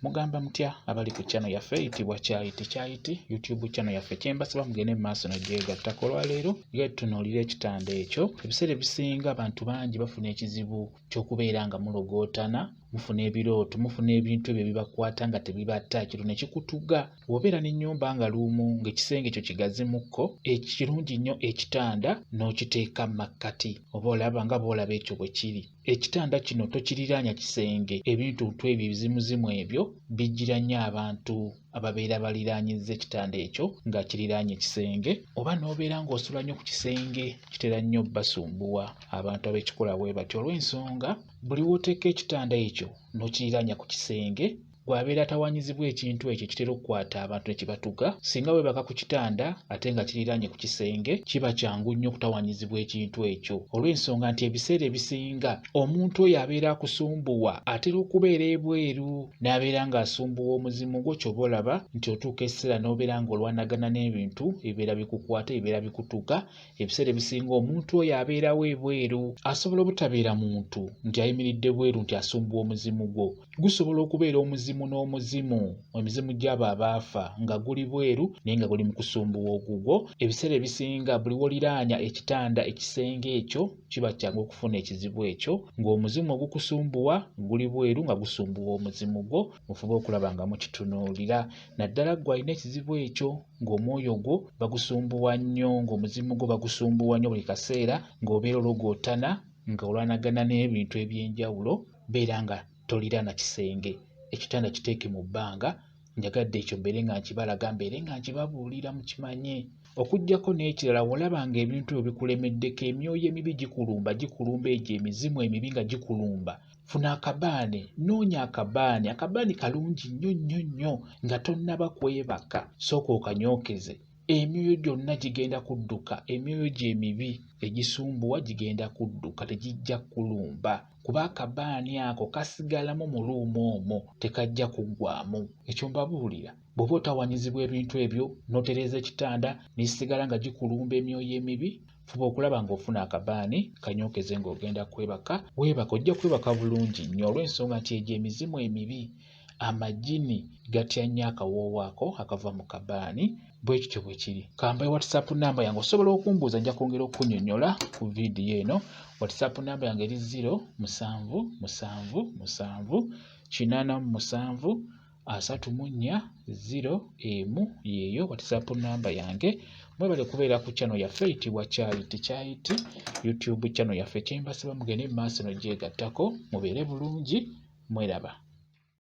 mugamba mutya abali ku channel yaffe eyitibwa Kyayiti YouTube channel yaffe kyembasaba mugende maaso nagyegattako. Olwaleero nga tutunuulira ekitanda ekyo. Ebiseera ebisinga abantu bangi bafuna ekizibu ky'okubeera nga mulogootana, mufuna ebirooto, mufuna ebintu ebyo bibakwata nga tebibatta, ekiro ne kikutuga. Bw'obeera n'ennyumba nga luumu ng'ekisenge ekyo kigazimukko, ekirungi nnyo ekitanda n'okiteeka mu makkati oba olaba nga bw'olaba ekyo bwe kiri. Ekitanda kino tokiriraanya kisenge, ebintu ebyo ebizimuzimu ebyo bijjira nnyo abantu ababeera baliraanyizza ekitanda ekyo nga kiriraanye ekisenge, oba n'obeera ng'osula nnyo ku kisenge kitera nnyo basumbuwa abantu ab'ekikola bwe batyo. Olw'ensonga buli w'oteeka ekitanda ekyo n'okiriraanya ku kisenge, bw'abeera atawanyizibwa ekintu ekyo kitera okukwata abantu ne kibatuga. Singa weebaka ku kitanda ate nga kiriraanye ku kisenge, kiba kyangu nnyo okutawanyizibwa ekintu ekyo. Olw'ensonga nti ebiseera ebisinga omuntu oyo abeera akusumbuwa atera okubeera ebweru n'abeera ng'asumbuwa omuzimu gwo, ky'oba olaba nti otuuka ekiseera n'obeera ng'olwanagana n'ebintu ebibeera bikukwata, ebibeera bikutuga. Ebiseera ebisinga omuntu oyo abeerawo ebweru. Asobola obutabeera muntu nti ayimiridde bweru nti asumbuwa omuzimu gwo. Gusobola okubeera omuzimu n'omuzimu, emizimu gy'abo abaafa nga guli bweru naye nga guli mu kusumbuwa ogugwo. Ebiseera ebisinga buli woliraanya ekitanda ekisenge ekyo kiba kyangu okufuna ekizibu ekyo, ng'omuzimu ogukusumbuwa guli bweru nga gusumbuwa omuzimu gwo. Mufube okulaba nga mukitunuulira. Naddala ggwe alina ekizibu ekyo ng'omwoyo gwo bagusumbuwa nnyo, ng'omuzimu gwo bagusumbuwa nnyo buli kaseera, ng'obeera ologootana nga olwanagana n'ebintu eby'enjawulo, beera nga toliraana kisenge. Ekitanda kiteeke mu bbanga, njagadde ekyo mbeere nga nkibalaga, mbeere nga nkibabuulira mukimanye. Okuggyako n'ekirala, bw'olaba ng'ebintu ebyo bikulemeddeko, emyoyo emibi gikulumba egyo emizimu emibi nga gikulumba, funa akabaane, noonya akabaane kalungi nnyo nga tonnaba kwebaka, sooka okanyookeze. Emyoyo gyonna gigenda kudduka, emyoyo gye emibi egisumbuwa gigenda kudduka, tegijja kulumba, kuba akabaani ako kasigalamu mu luumu omwo, tekajja kuggwaamu. Ekyo mbabuulira, bw'oba otawanyizibwa ebintu ebyo n'otereeza ekitanda n'esigala nga gikulumba emyoyo emibi, fuba okulaba ng'ofuna akabaani kanyookeze ng'ogenda kwebaka. Weebaka, ojja kwebaka bulungi nnyo, olw'ensonga nti egyo emizimu emibi, amagini gatya nnyo akawoowo ako akava mu kabaani. Bwe kityo bwe kiri. Kambaye WhatsApp namba yange, osobola okumbuuza, nja kwongera okunnyonnyola ku viidiyo eno. WhatsApp namba yange eri 0777873401 yeeyo WhatsApp namba yange. Mwebale kubeera ku channel yaffe eyitibwa Kyayiti YouTube channel yaffe kyembasaba mugende mu maaso n'ogyegattako, mubeere bulungi, mweraba.